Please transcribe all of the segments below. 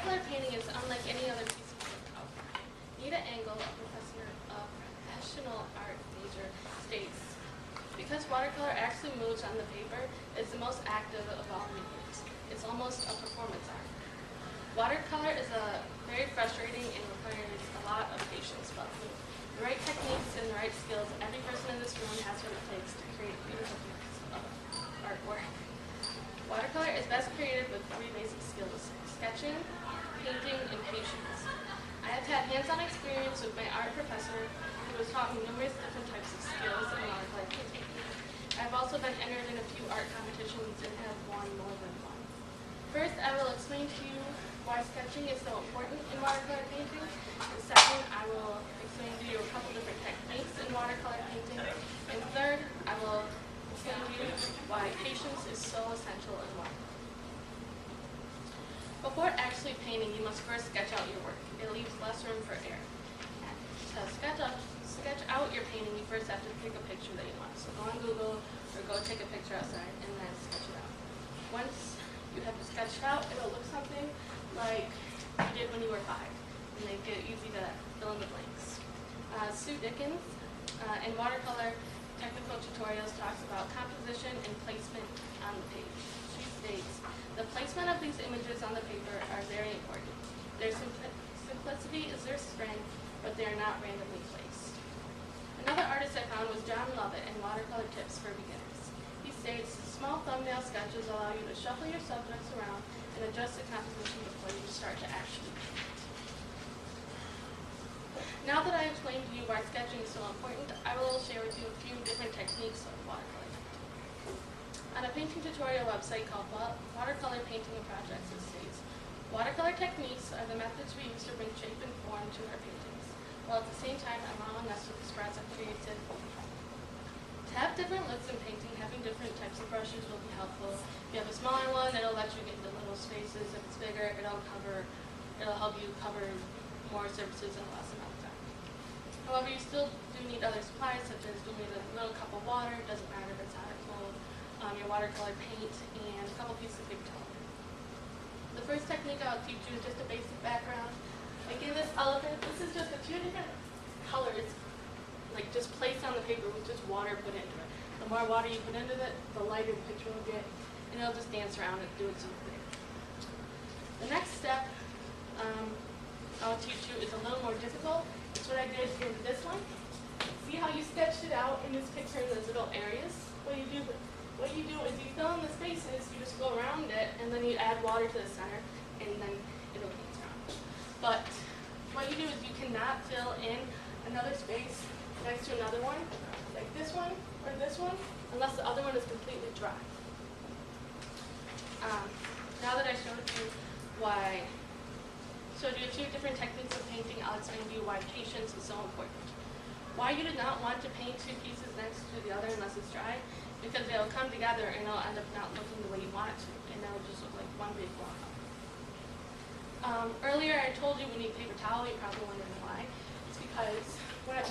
Watercolor painting is unlike any other piece of work out there. Nita Engel, a professional art major, states, because watercolor actually moves on the paper, it's the most active of all mediums. It's almost a performance art. Watercolor is very frustrating and requires a lot of patience, but with the right techniques and the right skills, every person in this room has what it takes to create beautiful pieces of artwork. Watercolor is best created with 3 basic skills: sketching, painting, and patience. I have had hands-on experience with my art professor who has taught me numerous different types of skills in watercolor painting. I've also been entered in a few art competitions and have won more than one. First, I will explain to you why sketching is so important in watercolor painting. And second, I will explain to you a couple different techniques in watercolor painting. And third, I will explain to you why patience is so essential in watercolor. Before actually painting, you must first sketch out your work. It leaves less room for error. To sketch out your painting, you first have to pick a picture that you want. So go on Google or go take a picture outside and then sketch it out. Once you have to sketch it out, it'll look something like you did when you were 5, and make it easy to fill in the blanks. Sue Dickens in watercolor technical tutorials talks about composition and placement on the page. She states, the placement of these images on the paper are very important. Their simplicity is their strength, but they are not randomly placed. Another artist I found was John Lovett in Watercolor Tips for Beginners. He states, small thumbnail sketches allow you to shuffle your subjects around and adjust the composition before you start to actually paint. Now that I explained to you why sketching is so important, I will share with you a few different techniques of watercolor painting. On a painting tutorial website called Watercolor Painting and Projects, it states, watercolor techniques are the methods we use to bring shape and form to our paintings, while at the same time allowing us to express our creativity. To have different looks in painting, having different types of brushes will be helpful. If you have a smaller one, it'll let you get into little spaces. If it's bigger, it'll help you cover more surfaces in less amount of time. However, you still do need other supplies, such as you'll need a little cup of water, doesn't matter if it's hot or cold, your watercolor paint, and a couple pieces of paper towel. The first technique I'll teach you is just a basic background. Like in this elephant, this is just 2 different colors, like just placed on the paper with just water put into it. The more water you put into it, the lighter the picture will get, and it'll just dance around and do its own thing. The next step I'll teach you is a little more difficult. It's what I did in this one. See how you sketched it out in this picture in those little areas? What you do is you fill in the spaces, you just go around it, and then you add water to the center, and then it'll dance around. But what you do is you cannot fill in another space next to another one, like this one or this one, unless the other one is completely dry. Now that I showed you a few different techniques of painting, I'll explain to you why patience is so important. Why you do not want to paint 2 pieces next to the other unless it's dry, because they'll come together and it'll end up not looking the way you want it to, and it'll just look like one big block. Earlier I told you we need paper towel. You're probably wondering why. It's because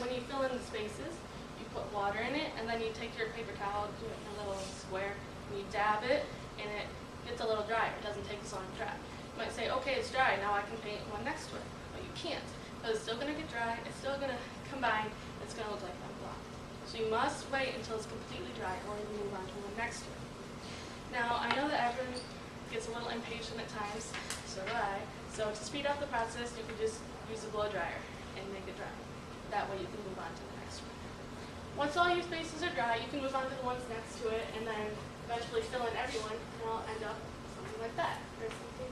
when you fill in the spaces, you put water in it, and then you take your paper towel, do it in a little square, and you dab it, and it gets a little drier. It doesn't take as long to dry. You might say, okay, it's dry, now I can paint one next to it. But you can't, because it's still going to get dry, it's still going to combine, it's going to look like one block. So you must wait until it's completely dry, or you move on to one next to it. Now, I know that everyone gets a little impatient at times, so do I. So to speed up the process, you can just use a blow dryer and make it dry. That way you can move on to the next one. Once all your spaces are dry, you can move on to the ones next to it, and then eventually fill in everyone, and it'll end up something like that, or something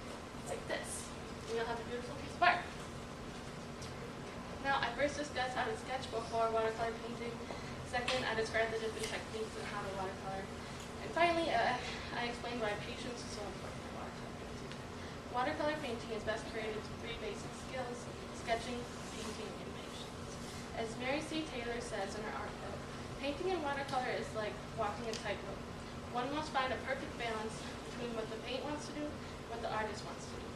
like this. And you'll have a beautiful piece of art. Now, I first discussed how to sketch before watercolor painting. Second, I described the different techniques and how to watercolor. And finally, I explained why patience is so important in watercolor painting. Watercolor painting is best created through 3 basic skills: sketching, painting, and patience. As Mary C. Taylor says in her art book, painting in watercolor is like walking a tightrope. One must find a perfect balance between what the paint wants to do and what the artist wants to do.